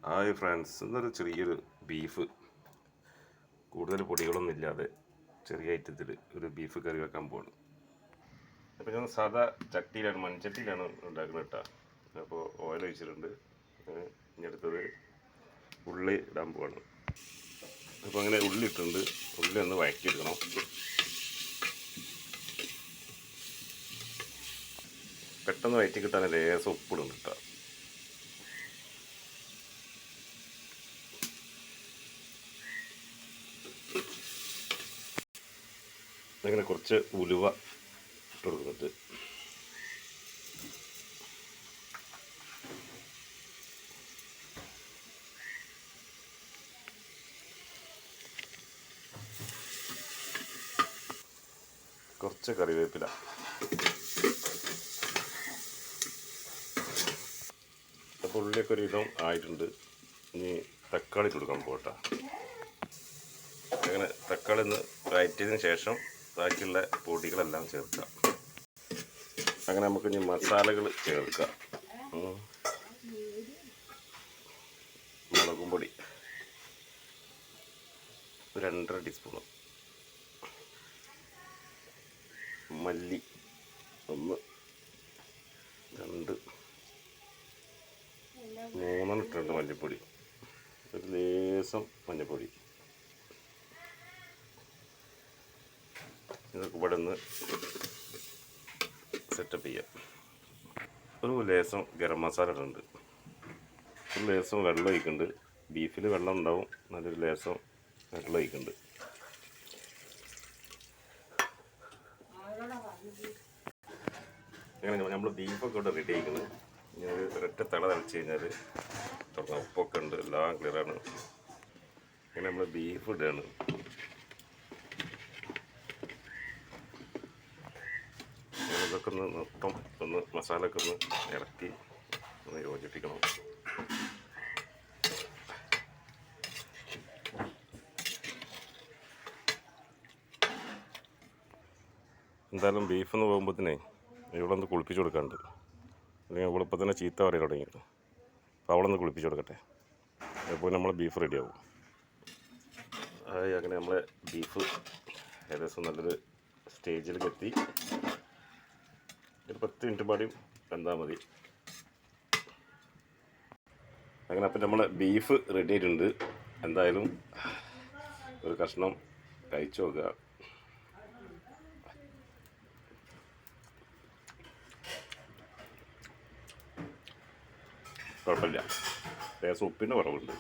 Hi friends, ഇന്നൊരു ചെറിയൊരു beef, കൂടുതൽ പൊടികളൊന്നും ഇല്ലാതെ ചെറിയ ഐറ്റത്തിൽ ഒരു ബീഫ് കറി വെക്കാൻ പോകണം. അപ്പോൾ ഞാൻ സാധാ ചട്ടിയിലാണ്, മൺചട്ടിയിലാണ് ഉണ്ടാക്കുന്നത് കേട്ടോ. അപ്പോൾ ഓയിൽ ഒഴിച്ചിട്ടുണ്ട്. ഇനി അടുത്തത് ഉള്ളി ഇടാൻ പോവാണ്. അപ്പോൾ അങ്ങനെ ഉള്ളി ഇട്ടിട്ടുണ്ട്. ഉള്ളി ഒന്ന് വഴറ്റിയെടുക്കണം. പെട്ടെന്ന് വഴറ്റി കിട്ടാൻ ലേശം ഉപ്പിടും കേട്ടോ. അങ്ങനെ കുറച്ച് ഉലുവ ഇട്ട് കൊടുക്കുന്നുണ്ട്. കുറച്ച് കറിവേപ്പില. അപ്പോൾ ഉള്ളിയൊക്കെ ഒരു വിധം ആയിട്ടുണ്ട്. ഇനി തക്കാളി കൊടുക്കാൻ പോകട്ടെ. അങ്ങനെ തക്കാളി ഒന്ന് വഴറ്റിയതിന് ശേഷം ബാക്കിയുള്ള പൊടികളെല്ലാം ചേർക്കാം. അങ്ങനെ നമുക്ക് ഇനി മസാലകൾ ചേർക്കാം. മുളകും പൊടി 2.5 ടീസ്പൂണ്, മല്ലി 1, 2, 3 ഇട്ടിട്ടുണ്ട് മല്ലിപ്പൊടി, ഒരു ലേശം മഞ്ഞൾപ്പൊടി. ഇതൊക്കെ ഇവിടെ നിന്ന് സെറ്റപ്പ് ചെയ്യാം. ഒരു ലേശം ഗരം മസാല ഇടുന്നുണ്ട്. ഒരു ലേശം വെള്ളം ഒഴിക്കുന്നുണ്ട്. ബീഫിൽ വെള്ളം ഉണ്ടാവും, നല്ലൊരു ലേശം വെള്ളം ഒഴിക്കുന്നുണ്ട്. അങ്ങനെ നമ്മൾ ബീഫൊക്കെ ഇവിടെ റെഡി ആയിക്കുന്നത്. ഇനി ഒരൊറ്റ തള തളിച്ച് കഴിഞ്ഞാൽ തുടങ്ങാം. ഉപ്പൊക്കെ ഉണ്ട്, എല്ലാം ക്ലിയറാണ്. അങ്ങനെ നമ്മൾ ബീഫ് ഇടുകയാണ്. ഇതൊക്കെ ഒന്ന് മൊത്തം ഒന്ന് മസാലയൊക്കെ ഒന്ന് ഇറക്കി ഒന്ന് യോജിപ്പിക്കണം. എന്തായാലും ബീഫെന്ന് പോകുമ്പോഴത്തേനേ ഇവളൊന്ന് കുളിപ്പിച്ച് കൊടുക്കാറുണ്ട്. അല്ലെങ്കിൽ അവളിപ്പോൾ തന്നെ ചീത്ത പറയാൻ തുടങ്ങി. അപ്പോൾ അവളൊന്ന് കുളിപ്പിച്ച് കൊടുക്കട്ടെ. അപ്പോൾ നമ്മൾ ബീഫ് റെഡിയാവും. അങ്ങനെ നമ്മളെ ബീഫ് ഏകദേശം നല്ലൊരു സ്റ്റേജിലേക്ക് എത്തി. ഒരു 10 മിനിറ്റ് പാടിയും വെന്താൽ മതി. അങ്ങനെ അപ്പം നമ്മളെ ബീഫ് റെഡി ആയിട്ടുണ്ട്. എന്തായാലും ഒരു കഷ്ണം കഴിച്ചു നോക്കുക. കുഴപ്പമില്ല, ലേശം ഉപ്പിൻ്റെ കുറവുണ്ട്.